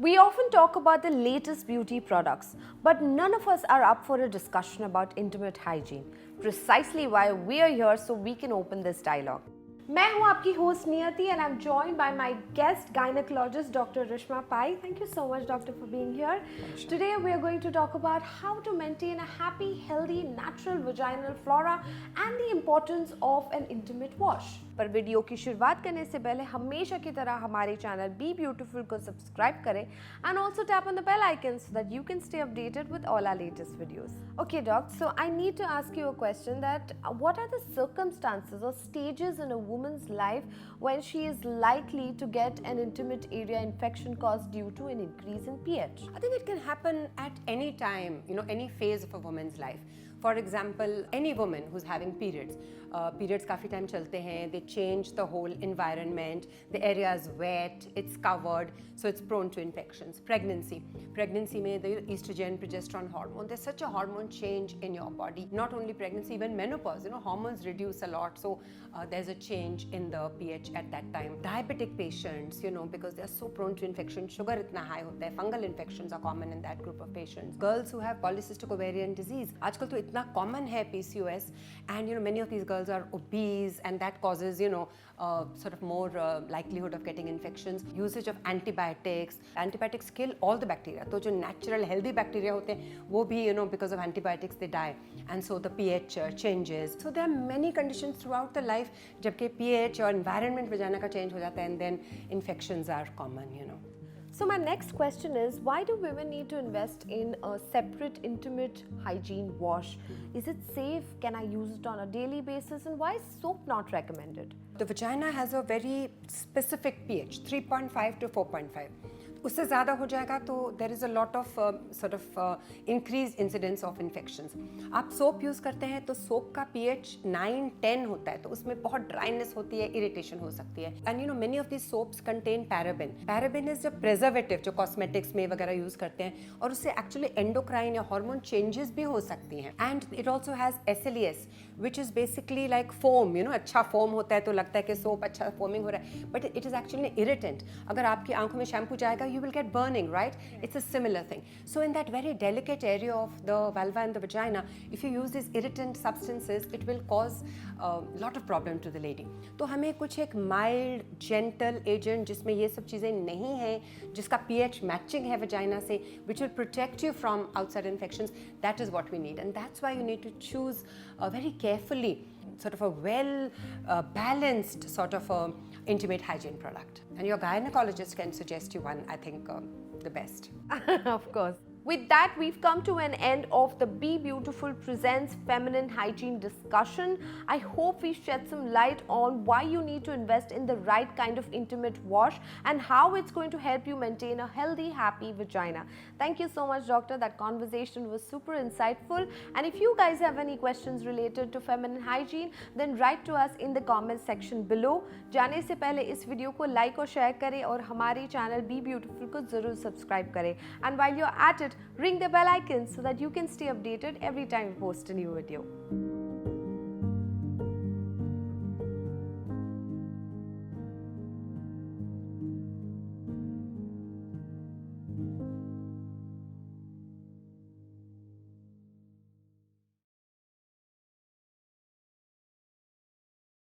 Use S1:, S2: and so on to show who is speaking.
S1: We often talk about the latest beauty products, but none of us are up for a discussion about intimate hygiene. Precisely why we are here, so we can open this dialogue. मैं हूँ आपकी host Niyati and I'm joined by my guest gynecologist Dr Rishma Pai. Thank you so much, doctor, for being here. Today we are going to talk about how to maintain a happy, healthy, natural vaginal flora and the importance of an intimate wash. पर video की शुरुआत करने से पहले हमेशा की तरह हमारे चैनल बी ब्यूटीफुल को सब्सक्राइब करें and also tap on the bell icon so that you can stay updated with all our latest videos. Okay, doc, so I need to ask you a question that what are the circumstances or stages in a woman's life when she is likely to get an intimate area infection caused due to an increase in pH?
S2: I think it can happen at any time, any phase of a woman's life. For example, any woman who's having periods, periods काफ़ी time चलते हैं, they change the whole environment, the area is wet, it's covered, so it's prone to infections. Pregnancy में the estrogen, progesterone hormone, there's such a hormone change in your body. Not only pregnancy, even menopause, hormones reduce a lot, so there's a change in the pH at that time. Diabetic patients, because they're so prone to infection, sugar इतना high होता है, fungal infections are common in that group of patients. Girls who have polycystic ovarian disease, आजकल तो इतना common है PCOS, and many of these girls are obese, and that causes sort of more likelihood of getting infections. Usage of antibiotics kill all the bacteria, तो जो natural healthy bacteria होते हैं वो भी because of antibiotics they die, and so the pH changes. So there are many conditions throughout the life जबकि pH और environment vagina का change हो जाता है, and then infections are common.
S1: So my next question is, why do women need to invest in a separate intimate hygiene wash? Is it safe? Can I use it on a daily basis? And why is soap not recommended?
S2: The vagina has a very specific pH, 3.5 to 4.5. उससे ज़्यादा हो जाएगा तो there is a lot of sort of increased incidence of infections. आप soap use करते हैं तो soap का pH 9-10 होता है, तो उसमें बहुत dryness होती है, irritation हो सकती है. And many of these soaps contain paraben. Paraben is the preservative जो cosmetics में वगैरह use करते हैं, और उससे actually endocrine या hormone changes भी हो सकती हैं. And it also has SLES, which is basically like foam. अच्छा foam होता है तो लगता है कि soap अच्छा foaming हो रहा है, but it is actually an irritant. अगर आपकी आंखों में shampoo जाएगा, you will get burning, right? It's a similar thing. So in that very delicate area of the vulva and the vagina, if you use these irritant substances, it will cause a lot of problem to the lady. तो हमें कुछ एक mild, gentle agent जिसमें ये सब चीज़ें नहीं हैं, जिसका pH matching है vagina से, which will protect you from outside infections, that is what we need. And that's why you need to choose very carefully sort of a well balanced sort of a intimate hygiene product. And your gynecologist can suggest you one, I think, the best.
S1: Of course. With that, we've come to an end of the Be Beautiful Presents Feminine Hygiene discussion. I hope we shed some light on why you need to invest in the right kind of intimate wash and how it's going to help you maintain a healthy, happy vagina. Thank you so much, doctor. That conversation was super insightful. And if you guys have any questions related to feminine hygiene, then write to us in the comment section below. जाने से पहले इस video को like और share करें और हमारे channel Be Beautiful को जरूर सब्सक्राइब करें. And while you're at it, ring the bell icon so that you can stay updated every time we post a new video.